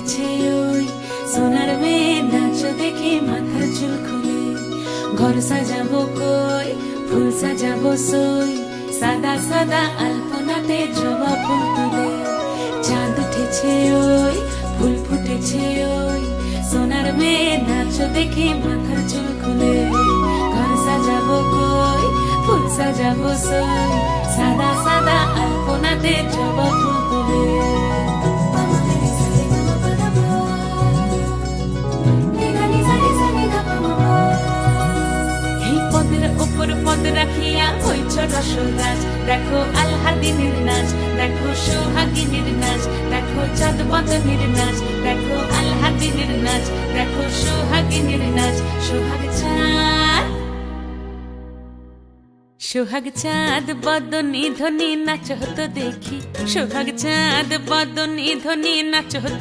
উঠেছে ওই সোনার মেয়ে নাচ দেখে মাথার চুল খুলে। ঘর সাজাবো কই, ফুল সাজাবো সই, সাদা সাদা আলপনাতে জবা ফুল তুলে। চাঁদ উঠেছে ওই, ফুল ফুটেছে ওই, সোনার মেয়ে নাচ দেখে মাথার চুল খুলে। ঘর সাজাবো কই, ফুল সাজাবো সই, সাদা সাদা আলপনাতে জবা ফুল তুলে। উপর পদ রাখিয়া হইছ রসরাজ, দেখো আলহাদিনের নাচ, দেখো সোহাগিনীর নাচ, দেখো চাঁদ বদনের নাচ, দেখো আলহাদিনের নাচ, দেখো সোহাগিনীর নাচ। সোহাগ চাঁদ, সোহাগ চাঁদ বদনী ধ্বনি নাচ হতো দেখি, সোহাগ চাঁদ বদনী ধ্বনি নাচ হতো।